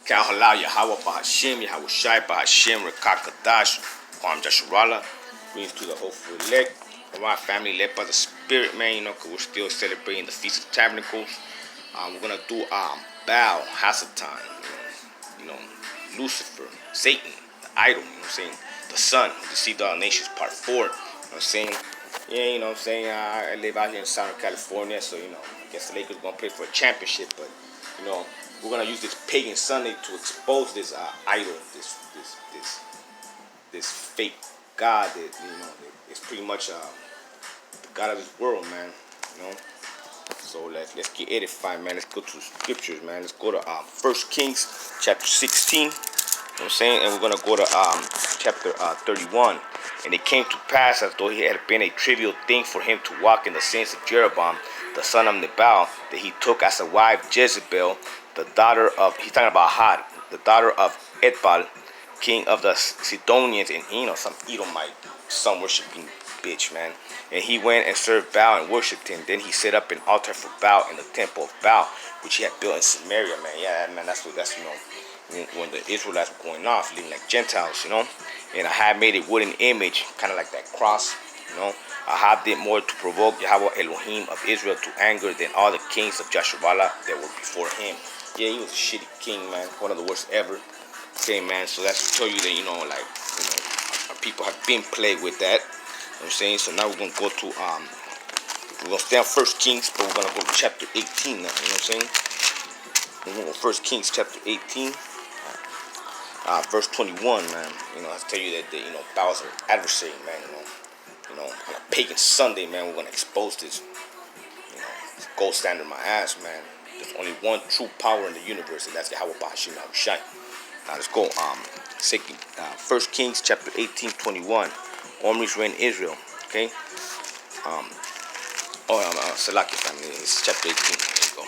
Kal Halal Yahweh Bahashim, Yahweh Shai Bahashim, Rekakadash, Kwam Jasharala. Greetings to the hopeful elect of our family led by the Spirit, man, because we're still celebrating the Feast of Tabernacles. We're going to do Baal, Hasatan, Lucifer, Satan, the idol, the sun who deceived all nations, part 4, you know what I'm saying? I live out here in Southern California, so, I guess the Lakers are going to play for a championship, but, we're going to use this pagan Sunday to expose this idol, this fake God that, is pretty much the God of this world, man, So let's get edified, man. Let's go to the scriptures, man. Let's go to 1 Kings chapter 16. You know what I'm saying? And we're going to go to chapter 31. And it came to pass, as though it had been a trivial thing for him to walk in the sins of Jeroboam, the son of Nebat, that he took as a wife Jezebel, the daughter of, he's talking about Had, the daughter of Baal, king of the Sidonians, and some Edomite, sun worshiping bitch, man. And he went and served Baal and worshipped him. Then he set up an altar for Baal in the temple of Baal, which he had built in Samaria, man. Yeah, man, that's when the Israelites were going off, living like Gentiles, And Ahab made a wooden image, kind of like that cross, Ahab did more to provoke Yahweh Elohim of Israel to anger than all the kings of Jasharala that were before him. Yeah, he was a shitty king, man. One of the worst ever. Okay, man. So that's to show you that, our people have been plagued with that. You know what I'm saying? So now we're going to go to, we're going to stay on 1 Kings, but we're going to go to chapter 18 now. You know what I'm saying? We're going to go 1 Kings chapter 18, verse 21, man. I tell you that, Baal's our adversary, man. On a pagan Sunday, man, we're going to expose this, gold standard my ass, man. There's only one true power in the universe, and that's Yahweh Bahashim Yahweh Shai. Now let's go. 1 Kings chapter 18, 21. Omri's reign in Israel. Okay. Salaki family. It's chapter 18. There you go.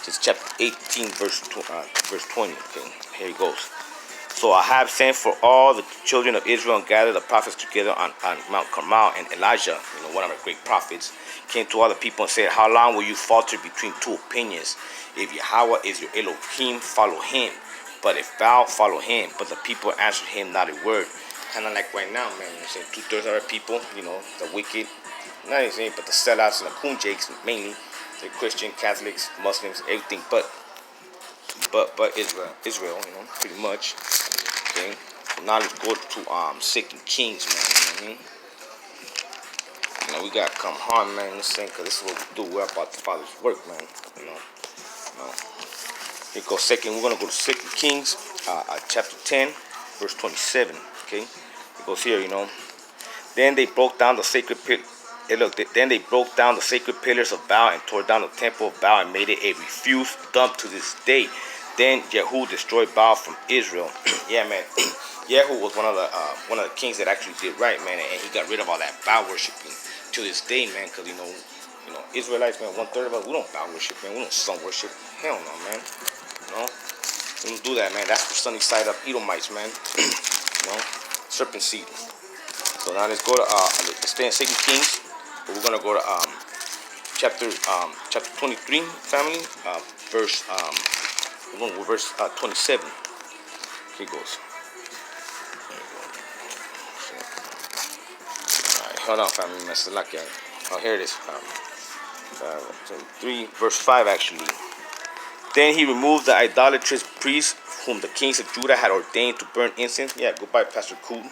It's chapter 18, verse 20. Okay. Here it goes. So Ahab sent for all the children of Israel and gathered the prophets together on Mount Carmel, and Elijah, one of the great prophets, came to all the people and said, "How long will you falter between two opinions? If Yahweh is your Elohim, follow him. But if Baal, follow him." But the people answered him not a word. Kind of like right now, man. 2/3 of our people, the wicked, not anything, but the sellouts and the punjakes mainly. They're Christian, Catholics, Muslims, everything but Israel, pretty much. Okay. So now let's go to 2 Kings, man. We gotta come hard, man. This thing, cause this is what we do. We're about the Father's work, man. Here goes second. We're gonna go to 2 Kings, chapter 10, verse 27. Okay. It goes here. Then they broke down the sacred Then they broke down the sacred pillars of Baal and tore down the temple of Baal and made it a refuse dump to this day. Then Jehu destroyed Baal from Israel. Yeah, man. Jehu was one of the kings that actually did right, man, and he got rid of all that Baal worshiping to this day, man. Because Israelites, man, 1/3 of us, we don't Baal worship, man. We don't sun worship. Hell no, man. We don't do that, man. That's the sunny side up Edomites, man. Serpent seed. So now let's go to let's stay in 2 Kings, but we're gonna go to chapter 23, family, verse 27. Here goes. Alright, hold on, family. Oh, here it is. 3 verse 5 actually. Then he removed the idolatrous priests whom the kings of Judah had ordained to burn incense. Yeah, goodbye, Pastor Cool.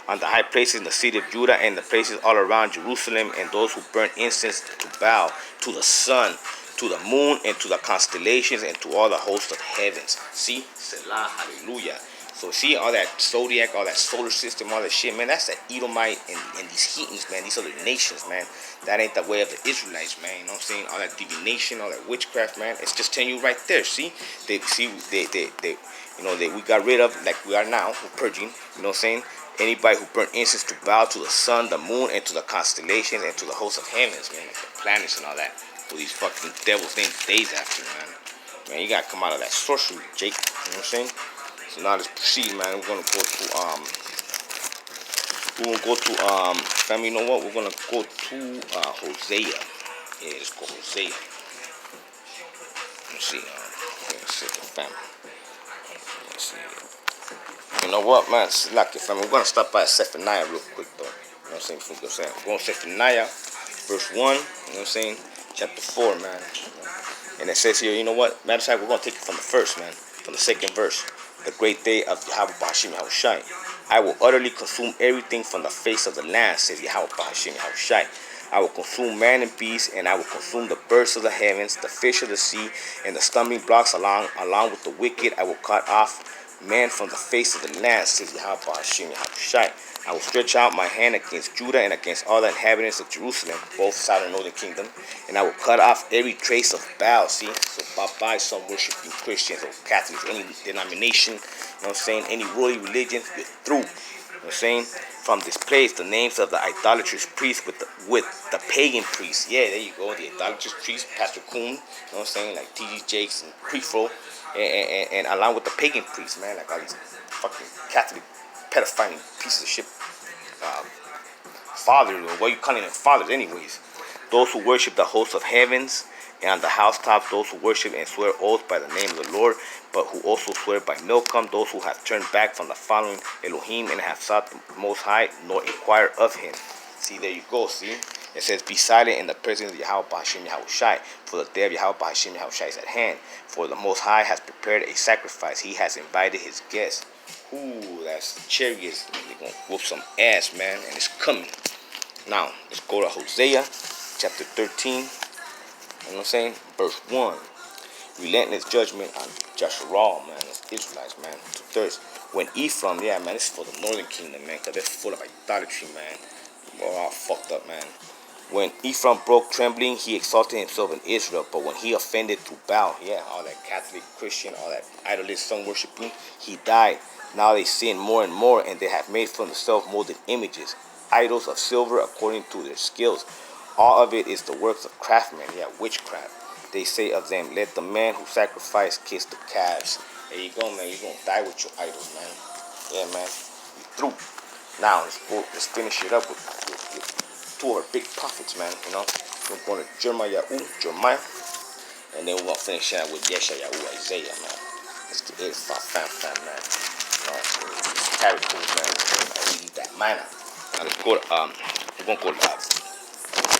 On the high places in the city of Judah and the places all around Jerusalem, and those who burn incense to Baal, to the sun, to the moon, and to the constellations, and to all the hosts of heavens. See? Selah, hallelujah. So see all that zodiac, all that solar system, all that shit, man, that's that Edomite and these heathens, man, these other nations, man. That ain't the way of the Israelites, man. You know what I'm saying? All that divination, all that witchcraft, man. It's just telling you right there. See? They we got rid of, like we are now, we're purging, you know what I'm saying? Anybody who burnt incense to Baal, to the sun, the moon, and to the constellations, and to the hosts of heavens, man, like the planets and all that. All these fucking devils named days after, man. Man, you gotta come out of that sorcery, Jake. You know what I'm saying? So now let's proceed, man. We're gonna go to family, you know what? We're gonna go to Hosea. Yeah, let's go Hosea. Let's see, family. You know what, man? It's lucky, fam. We're gonna stop by Zephaniah real quick, though. You know what I'm saying? We're going to Zephaniah, verse 1. You know what I'm saying? Chapter 4, man. And it says here, you know what? Matter of fact, we're gonna take it from the first, man. From the second verse. The great day of Yahweh Bahashim Yahushai. I will utterly consume everything from the face of the land, says Yahweh Bahashim Yahushai. I will consume man and beast, and I will consume the birds of the heavens, the fish of the sea, and the stumbling blocks along with the wicked. I will cut off man from the face of the land, says Yahweh Bahashim Yahushai. I will stretch out my hand against Judah and against all the inhabitants of Jerusalem, both south and northern kingdom, and I will cut off every trace of Baal. See, so bye-bye some worshiping Christians or Catholics, any denomination, you know what I'm saying, any worldly religion, you're through. You know what I'm saying? From this place, the names of the idolatrous priests with the pagan priests. Yeah, there you go, the idolatrous priests, Pastor Kuhn, you know what I'm saying, like T.D. Jakes and Prefro, and along with the pagan priests, man, like all these fucking Catholic pedophiling pieces of shit fathers, or what you calling them fathers anyways. Those who worship the hosts of heavens, and on the housetops those who worship and swear oaths by the name of the Lord, but who also swear by Milcom, those who have turned back from the following Elohim and have sought the Most High, nor inquire of him. See, there you go, see? It says, be silent in the presence of Yahweh Bahashim Yahushai, for the day of Yahweh Bahashim Yahushai is at hand. For the Most High has prepared a sacrifice. He has invited his guests. Ooh, that's chariots. They're going to whoop some ass, man, and it's coming. Now, let's go to Hosea, chapter 13, you know what I'm saying, verse 1. Relentless judgment on Jeshurun, man, the Israelites, man, to thirst. When Ephraim, yeah, man, this is for the northern kingdom, man, because they're full of idolatry, man. We're all fucked up, man. When Ephraim broke trembling, he exalted himself in Israel, but when he offended to Baal, yeah, all that Catholic, Christian, all that idolist, sun worshiping, he died. Now they sin more and more, and they have made for themselves molded images, idols of silver according to their skills. All of it is the works of craftsmen, yeah, witchcraft. They say of them, let the man who sacrificed kiss the calves. There you go, man. You're going to die with your idols, man. Yeah, man. You're through. Now, let's finish it up with two of our big prophets, man. You know, we're going to Jeremiah, and then we're going to finish it out with Yeshayahu, Isaiah, man. Let's get it, fam, man. Characters, man. I need that manna. Now let's go to we're gonna go to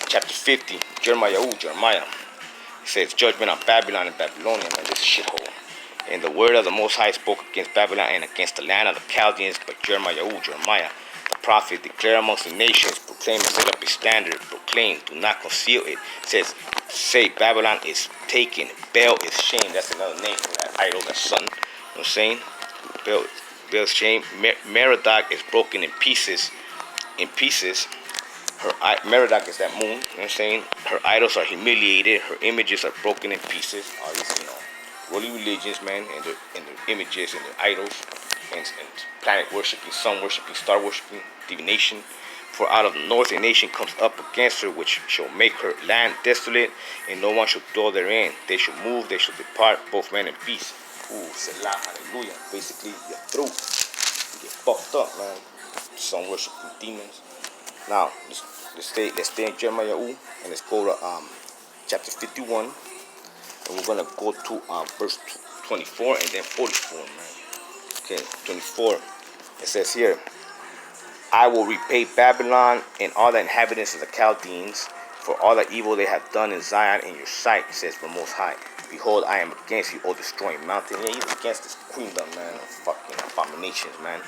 chapter 50, Jeremiah. It says judgment on Babylon and Babylonia, man. This shithole. And the word of the Most High spoke against Babylon and against the land of the Chaldeans, but Jeremiah, the prophet, declared amongst the nations, proclaim and set up a standard, proclaim, do not conceal it. It says, say Babylon is taken, Baal is shamed. That's another name for that idol, that son. You know what I'm saying? Baal's shame. Merodach is broken in pieces. Merodach is that moon. You know what I'm saying? Her idols are humiliated. Her images are broken in pieces. All these, you know, worldly religions, man, and their images and their idols, and planet worshiping, sun worshiping, star worshiping, divination. For out of the north a nation comes up against her, which shall make her land desolate, and no one shall dwell therein. They shall move, they shall depart, both man and beast. Ooh, Selah, hallelujah. Basically, you're through. You get fucked up, man. Sun worshiping demons. Now, let's stay in Jeremiah, and let's go to chapter 51, and we're gonna go to verse 24 and then 44, man. Okay, 24. It says here, I will repay Babylon and all the inhabitants of the Chaldeans for all the evil they have done in Zion in your sight, says the Most High. Behold, I am against you, O destroying mountain. Yeah, he's against this queendom, man, of fucking abominations, man,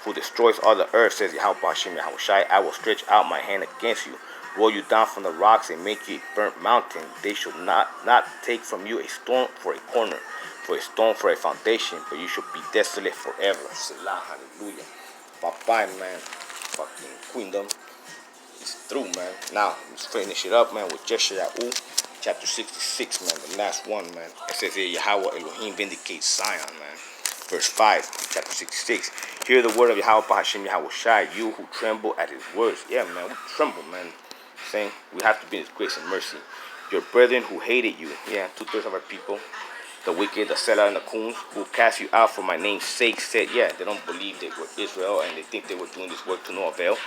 who destroys all the earth, says Yahweh Bahashim Yahushai. I will stretch out my hand against you, roll you down from the rocks, and make you a burnt mountain. They shall not take from you a stone for a corner, for a stone for a foundation, but you shall be desolate forever. Selah, hallelujah. Bye-bye, man. Fucking queendom. It's through, man. Now, let's finish it up, man, with Yeshayahu, chapter 66, man, the last one, man. It says here, Yahweh Elohim vindicates Zion, man. Verse 5, chapter 66. Hear the word of Yahweh Bahashim Yahushai, you who tremble at his words. Yeah, man, we tremble, man. Saying we have to be in his grace and mercy. Your brethren who hated you, yeah, 2/3 of our people, the wicked, the seller, and the coons, who cast you out for my name's sake, said, yeah, they don't believe they were Israel, and they think they were doing this work to no avail.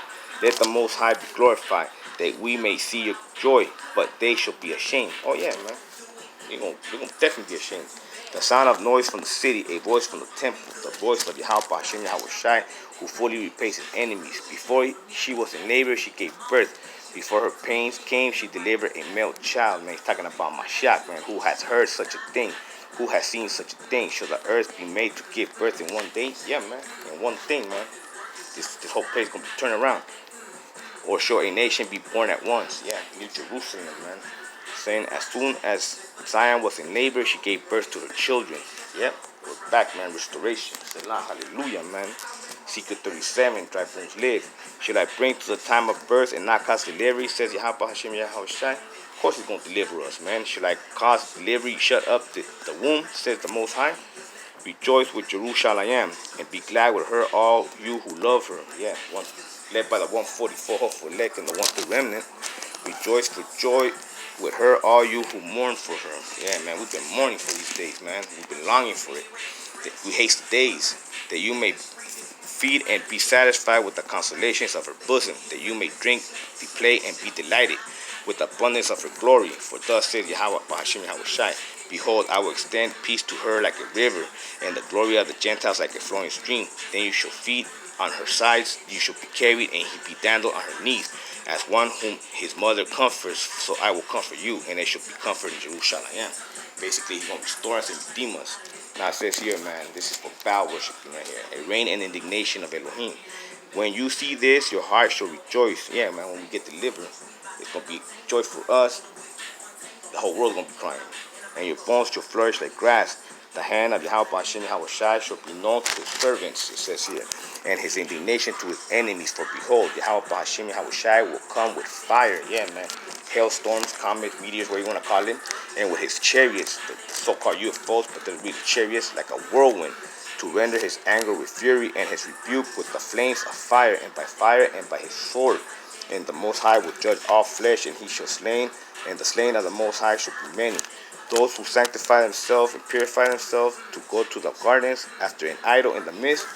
Let the Most High be glorified, that we may see your joy, but they shall be ashamed. Oh, yeah, man. They're gonna definitely be ashamed. The sound of noise from the city, a voice from the temple, the voice of Yahweh Hashem Yahweh Shai, who fully repays his enemies. Before she was in labor, she gave birth. Before her pains came, she delivered a male child. Man, he's talking about Mashiach, man, who has heard such a thing, who has seen such a thing. Shall the earth be made to give birth in one day? Yeah, man, in one thing, man. This whole place is going to be turned around. Or shall a nation be born at once? Yeah, New Jerusalem, man. Saying as soon as Zion was in labor, she gave birth to her children. Yep, we're back, man. Restoration. Selah, hallelujah, man. Secret 37, dry bones live. Should I bring to the time of birth and not cause delivery? Says Yahweh Hashem Yahweh Shai. Of course he's going to deliver us, man. Should I cause delivery, shut up the womb? Says the Most High. Rejoice with Jerusalem and be glad with her, all you who love her. Yeah, led by the 144 for elect and the 1 remnant. Rejoice for joy with her, all you who mourn for her. Yeah, man, we've been mourning for these days, man. We've been longing for it. We haste the days that you may feed and be satisfied with the consolations of her bosom, that you may drink, be play, and be delighted with the abundance of her glory. For thus says Yahweh Hashem Yahweh Shai, behold, I will extend peace to her like a river, and the glory of the Gentiles like a flowing stream. Then you shall feed on her sides, you shall be carried, and he be dandled on her knees, as one whom his mother comforts, so I will comfort you, and they shall be comforted in Jerusalem. Basically, he's going to restore us and redeem us. Now it says here, man, this is for Baal worshiping right here. A reign and indignation of Elohim. When you see this, your heart shall rejoice. Yeah, man, when we get delivered, it's going to be joy for us. The whole world's going to be crying. And your bones shall flourish like grass. The hand of Yahweh Hashem Yahweh Shai shall be known to his servants, it says here, and his indignation to his enemies. For behold, Yahweh Hashem Yahweh Shai will come with fire. Yeah, man. Hailstorms, comets, meteors, whatever you want to call them. And with his chariots, the so-called UFOs, but they're really chariots, like a whirlwind, to render his anger with fury and his rebuke with the flames of fire and by his sword. And the Most High will judge all flesh, and he shall slain, and the slain of the Most High shall be many. Those who sanctify themselves and purify themselves to go to the gardens after an idol in the midst,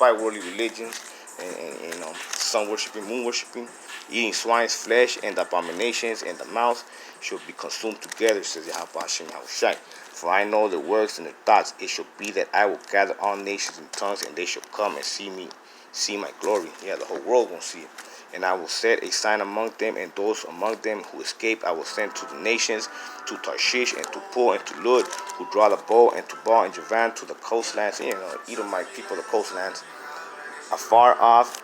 by worldly religions, and sun worshiping, moon worshiping, eating swine's flesh and the abominations in the mouth shall be consumed together, says Yahweh Hashem Yahweh Shai. For I know the works and the thoughts. It shall be that I will gather all nations and tongues, and they shall come and see my glory. Yeah, the whole world won't see it. And I will set a sign among them, and those among them who escape I will send to the nations, to Tarshish and to Pul and to Lud, who draw the bow, and to Baal and Javan, to the coastlands, Edomite people, the coastlands, afar off,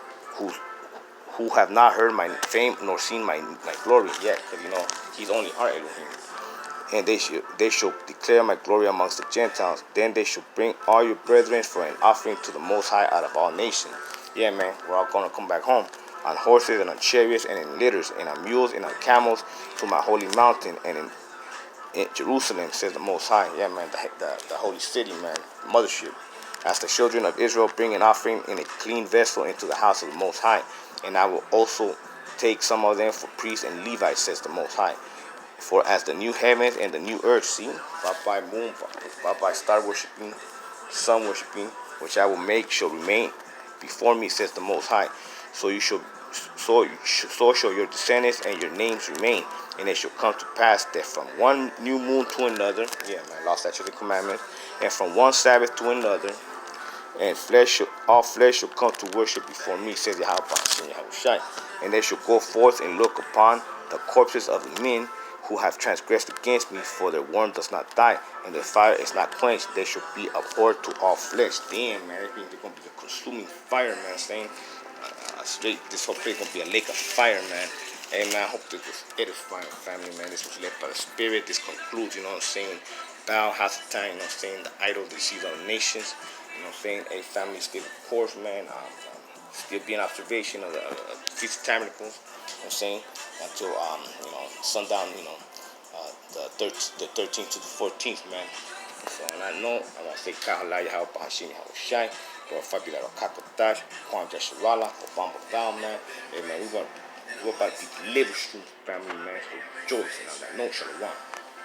who have not heard my fame nor seen my glory yet, because he's only our Elohim. And they shall declare my glory amongst the Gentiles. Then they shall bring all your brethren for an offering to the Most High out of all nations. Yeah, man, we're all going to come back home on horses and on chariots and in litters and on mules and on camels to my holy mountain and in Jerusalem, says the Most High. Yeah, man, the holy city, man, mothership. As the children of Israel bring an offering in a clean vessel into the house of the Most High, and I will also take some of them for priests and Levites, says the Most High. For as the new heavens and the new earth, see, by moon, by star worshiping, sun worshiping, which I will make, shall remain before me, says the Most High. So shall your descendants and your names remain, and it shall come to pass that from one new moon to another, yeah, man, lost statutes and commandments, and from one Sabbath to another, and all flesh shall come to worship before me, says Yahweh Hashem Yahweh Shai. And they shall go forth and look upon the corpses of the men who have transgressed against me, for their worm does not die, and their fire is not quenched. They shall be abhorred to all flesh. Damn, man, they're going to be a consuming fire, man, saying, straight, this whole place going to be a lake of fire, man. Hey, man, I hope this was edifying, family, man. This was led by the Spirit. This concludes, saying, Baal, Hasatan, saying, the idol that deceives all nations. Saying, hey, family, still of course, man, still be an observation of the Feast of Tabernacles, saying, until, sundown, the 13th to the 14th, man. So on that note, I want to say, Kahala Yahweh Hashem Yahweh Shai, Fabula Kakatash, Juan Jasharala, Obama Val, man. Hey, man, we're about to be delivered, family, man. So rejoice, and on that note, Shalom.